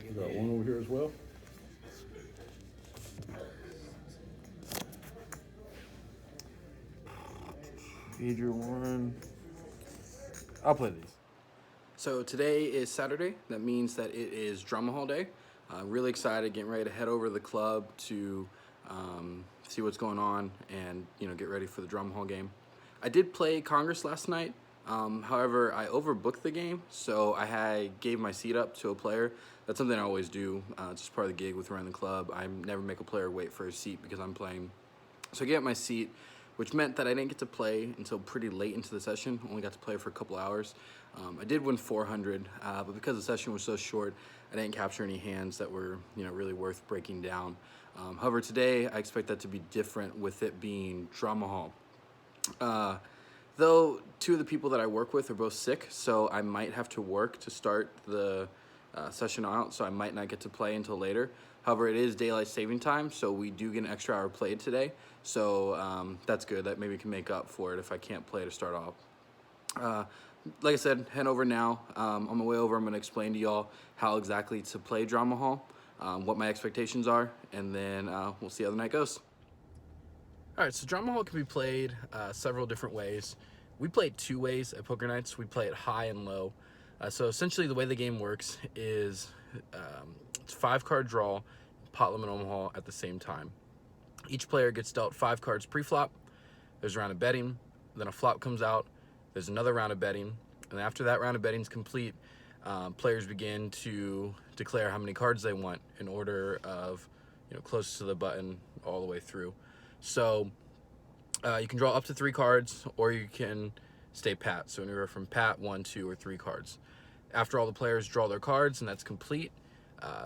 We got one over here as well. Major one. I'll play these. So today is Saturday. That means that it is Dramaha Day. Really excited, getting ready to head over to the club to see what's going on and get ready for the Dramaha game. I did play Congress last night. However, I overbooked the game, so I gave my seat up to a player. That's something I always do. It's just part of the gig with running the club. I never make a player wait for his seat because I'm playing. So I gave up my seat, which meant that I didn't get to play until pretty late into the session. Only got to play for a couple hours. I did win 400, but because the session was so short, I didn't capture any hands that were really worth breaking down. However, today I expect that to be different with it being Dramaha. Though two of the people that I work with are both sick, so I might have to work to start the session out, so I might not get to play until later. However, it is daylight saving time, so we do get an extra hour played today. So that's good. That maybe can make up for it if I can't play to start off. Like I said, head over now. On my way over, I'm going to explain to y'all how exactly to play Dramaha, what my expectations are, and then we'll see how the night goes. All right, so Dramaha can be played several different ways. We play it 2 ways at poker nights. We play it high and low. So essentially the way the game works is it's 5-card draw, pot limit Omaha at the same time. Each player gets dealt 5 cards pre-flop. There's a round of betting, then a flop comes out. There's another round of betting, and after that round of betting is complete, players begin to declare how many cards they want in order of closest to the button all the way through. So you can draw up to 3 cards, or you can stay pat. So anywhere from pat, 1, 2, or 3 cards. After all the players draw their cards and that's complete,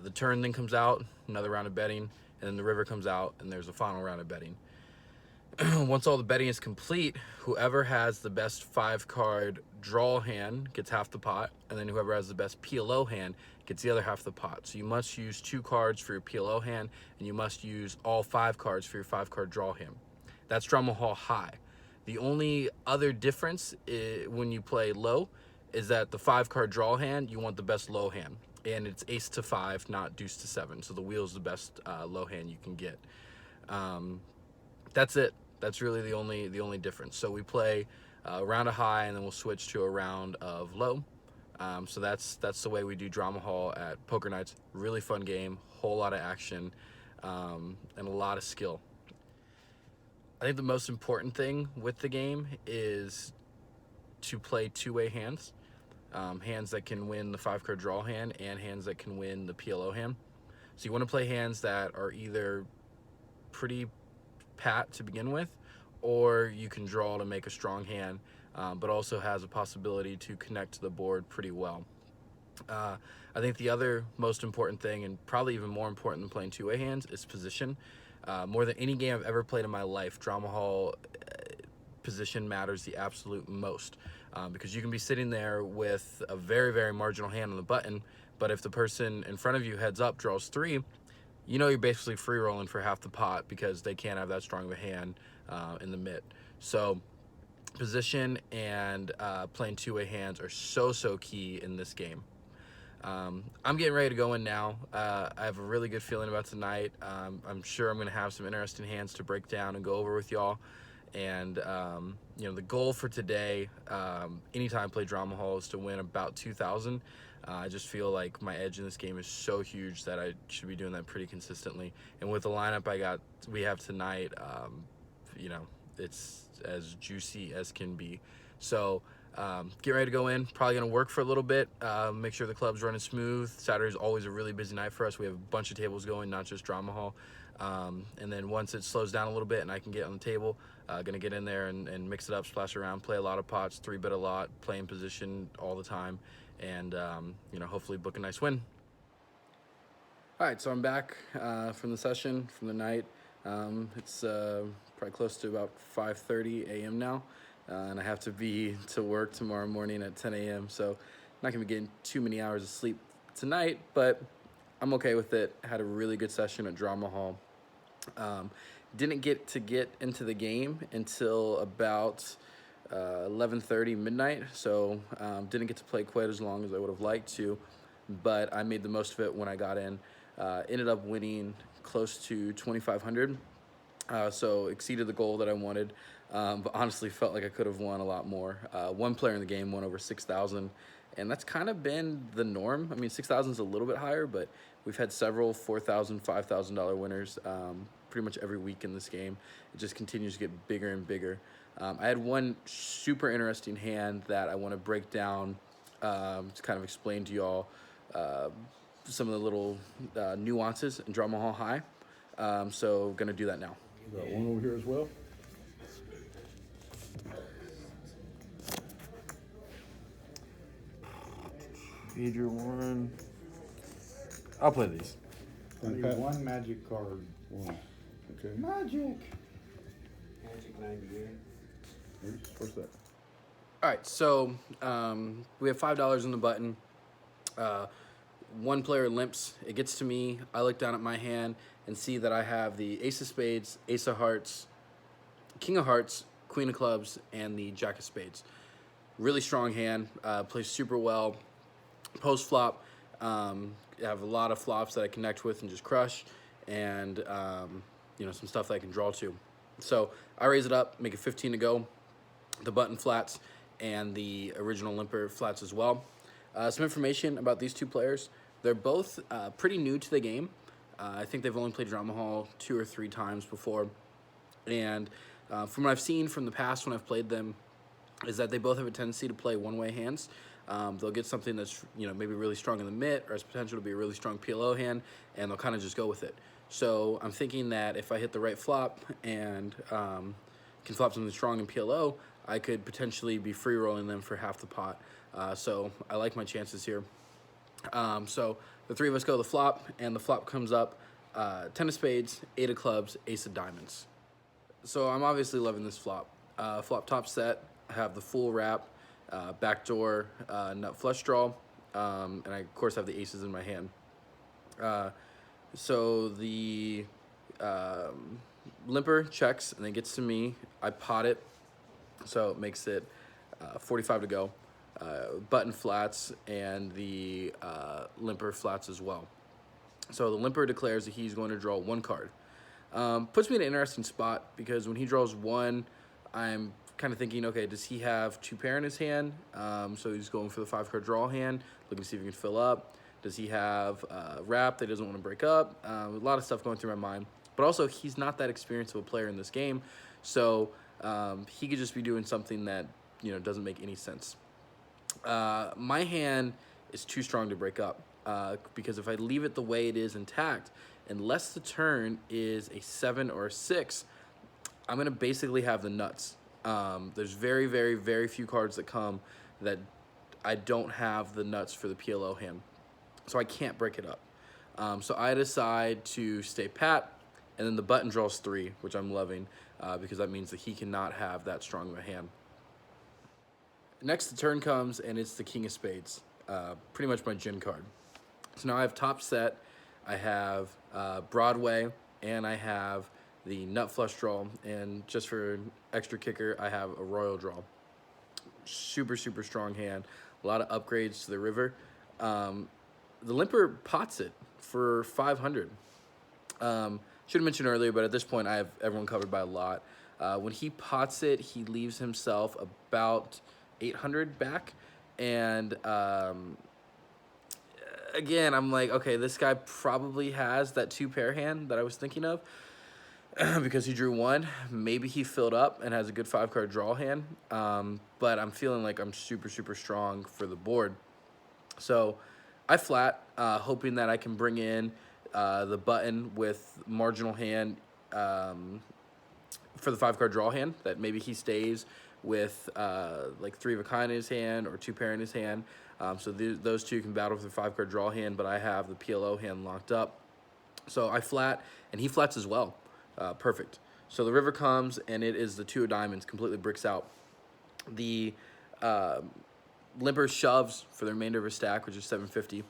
the turn then comes out, another round of betting, and then the river comes out and there's a final round of betting. Once all the betting is complete, whoever has the best 5-card draw hand gets half the pot, and then whoever has the best PLO hand gets the other half of the pot. So you must use 2 cards for your PLO hand, and you must use all 5 cards for your 5-card draw hand. That's Dramaha High. The only other difference when you play low is that the 5-card draw hand, you want the best low hand, and it's ace to 5, not deuce to 7. So the wheel is the best low hand you can get. That's it. That's really the only difference. So we play a round of high, and then we'll switch to a round of low. So that's the way we do Dramaha at poker nights. Really fun game, whole lot of action, and a lot of skill. I think the most important thing with the game is to play 2-way hands. Hands that can win the 5-card draw hand and hands that can win the PLO hand. So you want to play hands that are either pretty pat to begin with, or you can draw to make a strong hand, but also has a possibility to connect to the board pretty well. I think the other most important thing, and probably even more important than playing 2-way hands, is position. More than any game I've ever played in my life, Dramaha position matters the absolute most, because you can be sitting there with a very, very marginal hand on the button, but if the person in front of you heads up draws 3, you're basically free rolling for half the pot because they can't have that strong of a hand in the mid. So position and playing 2-way hands are so key in this game. I'm getting ready to go in now. I have a really good feeling about tonight. I'm sure I'm going to have some interesting hands to break down and go over with y'all. And the goal for today, anytime I play Dramaha, is to win about 2,000. I just feel like my edge in this game is so huge that I should be doing that pretty consistently. And with the lineup we have tonight, it's as juicy as can be. So get ready to go in. Probably going to work for a little bit. Make sure the club's running smooth. Saturday's always a really busy night for us. We have a bunch of tables going, not just Dramaha. And then once it slows down a little bit and I can get on the table, gonna get in there and mix it up, splash around, play a lot of pots, 3-bet a lot, play in position all the time, and hopefully book a nice win. All right, so I'm back from the session, from the night. It's probably close to about 5:30 a.m. now, and I have to be to work tomorrow morning at 10 a.m. So I'm not gonna be getting too many hours of sleep tonight, but I'm okay with it. I had a really good session at Dramaha. Didn't get into the game until about 11:30 midnight, so didn't get to play quite as long as I would have liked to. but I made the most of it when I got in. Ended up winning close to 2,500. So exceeded the goal that I wanted, but honestly felt like I could have won a lot more. One player in the game won over 6,000, and that's kind of been the norm. I mean, 6,000 is a little bit higher, but we've had several $4,000, $5,000 winners pretty much every week in this game. It just continues to get bigger and bigger. I had one super interesting hand that I want to break down to kind of explain to y'all some of the little nuances in Dramaha Hi. So gonna do that now. Got one over here as well. Major one. I'll play these. I need one magic card. One. Okay. Magic! Magic 98. What's that? All right, so we have $5 in the button. One player limps. It gets to me. I look down at my hand and see that I have the Ace of Spades, Ace of Hearts, King of Hearts, Queen of Clubs, and the Jack of Spades. Really strong hand. Plays super well. Post flop, I have a lot of flops that I connect with and just crush, and some stuff that I can draw to. So I raise it up, make it 15 to go. The button flats, and the original limper flats as well. Some information about these two players. They're both pretty new to the game. I think they've only played Dramaha 2 or 3 times before. And from what I've seen from the past when I've played them, is that they both have a tendency to play one-way hands. They'll get something that's maybe really strong in the mitt or has potential to be a really strong PLO hand, and they'll kind of just go with it. So I'm thinking that if I hit the right flop and can flop something strong in PLO, I could potentially be free rolling them for half the pot. So I like my chances here. So the three of us go to the flop, and the flop comes up 10 of spades, 8 of clubs, ace of diamonds. So I'm obviously loving this flop. Flop top set, I have the full wrap, backdoor nut flush draw, and I of course have the aces in my hand. So the limper checks and then gets to me. I pot it, so it makes it 45 to go. Button flats, and the limper flats as well. So the limper declares that he's going to draw 1 card. Puts me in an interesting spot because when he draws 1, I'm kind of thinking, okay, does he have 2 pair in his hand? So he's going for the 5-card draw hand, looking to see if he can fill up. Does he have wrap that he doesn't want to break up? A lot of stuff going through my mind. But also, he's not that experienced of a player in this game, so he could just be doing something that doesn't make any sense. My hand is too strong to break up because if I leave it the way it is intact, unless the turn is a 7 or a 6, I'm going to basically have the nuts. There's very, very, very few cards that come that I don't have the nuts for the PLO hand. So I can't break it up. So I decide to stay pat, and then the button draws 3, which I'm loving because that means that he cannot have that strong of a hand. Next, the turn comes, and it's the King of Spades, pretty much my gin card. So now I have top set, I have Broadway, and I have the nut flush draw, and just for an extra kicker, I have a royal draw. Super, super strong hand. A lot of upgrades to the river. The limper pots it for 500. Should have mentioned earlier, but at this point, I have everyone covered by a lot. When he pots it, he leaves himself about 800 back, and again, I'm like, okay, this guy probably has that 2-pair hand that I was thinking of because he drew 1. Maybe he filled up and has a good 5-card draw hand, but I'm feeling like I'm super, super strong for the board. So I flat, hoping that I can bring in the button with marginal hand for the 5-card draw hand, that maybe he stays with like 3 of a kind in his hand or 2-pair in his hand. So those two can battle for the 5-card draw hand, but I have the PLO hand locked up. So I flat, and he flats as well. Perfect. So the river comes, and it is the 2 of diamonds, completely bricks out. The limper shoves for the remainder of his stack, which is 750.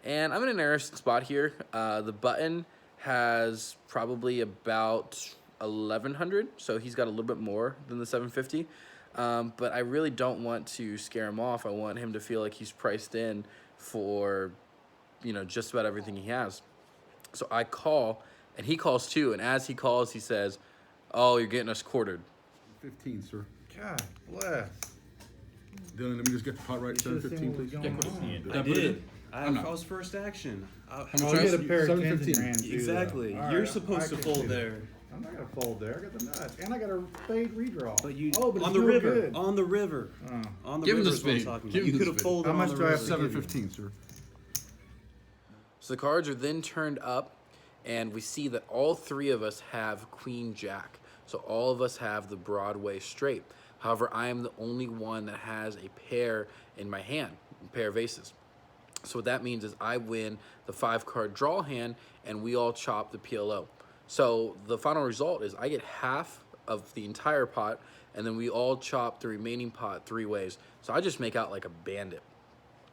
And I'm in an interesting spot here. The button has probably about 1,100, so he's got a little bit more than the 750. But I really don't want to scare him off. I want him to feel like he's priced in for just about everything he has. So I call, and he calls too. And as he calls, he says, "Oh, you're getting us quartered." 15, sir. God bless. Dylan, let me just get the pot right. You should've 715, seen please. what was going on. I did. I'm not. I was first action. How much Oh, you ice? had a pair of 715. tens in your hand too, though. Exactly. All You're right, supposed I to can fold see there. that. I'm not gonna fold there. I got the nuts, and I got a spade redraw. But you oh, but on it's the no river. good. On the river. Oh. On the Give him river the is what I'm spade. talking Give about. him You the could have spade. folded How on much the do I have river. to give you? 715, sir. So the cards are then turned up, and we see that all three of us have Queen Jack. So all of us have the Broadway straight. However, I am the only one that has a pair in my hand, a pair of aces. So what that means is I win the 5-card draw hand, and we all chop the PLO. So the final result is I get half of the entire pot, and then we all chop the remaining pot 3 ways. So I just make out like a bandit.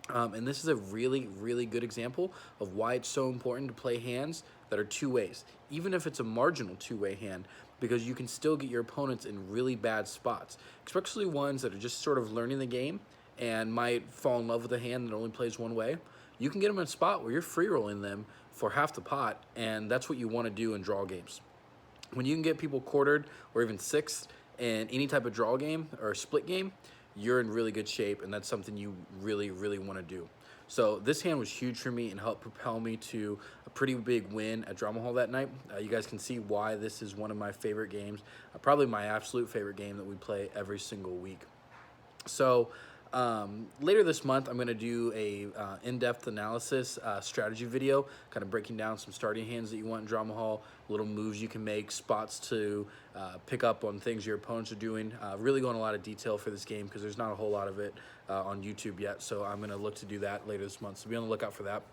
And this is a really, really good example of why it's so important to play hands that are 2 ways, even if it's a marginal 2-way hand, because you can still get your opponents in really bad spots, especially ones that are just sort of learning the game and might fall in love with a hand that only plays 1 way. You can get them in a spot where you're free rolling them for half the pot, and that's what you want to do in draw games. When you can get people quartered or even 6th in any type of draw game or split game, you're in really good shape, and that's something you really, really want to do. So this hand was huge for me and helped propel me to a pretty big win at Dramaha that night. You guys can see why this is one of my favorite games, probably my absolute favorite game that we play every single week. So later this month, I'm going to do a in-depth analysis strategy video, kind of breaking down some starting hands that you want in Dramaha, little moves you can make, spots to pick up on things your opponents are doing. Really go in a lot of detail for this game because there's not a whole lot of it on YouTube yet, so I'm going to look to do that later this month, so be on the lookout for that.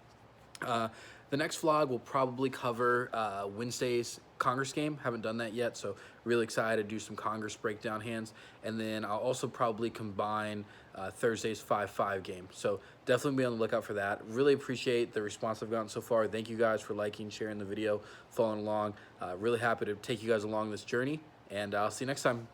The next vlog will probably cover Wednesday's Congress game. Haven't done that yet, so really excited to do some Congress breakdown hands. And then I'll also probably combine Thursday's 5-5 game. So definitely be on the lookout for that. Really appreciate the response I've gotten so far. Thank you guys for liking, sharing the video, following along. Really happy to take you guys along this journey, and I'll see you next time.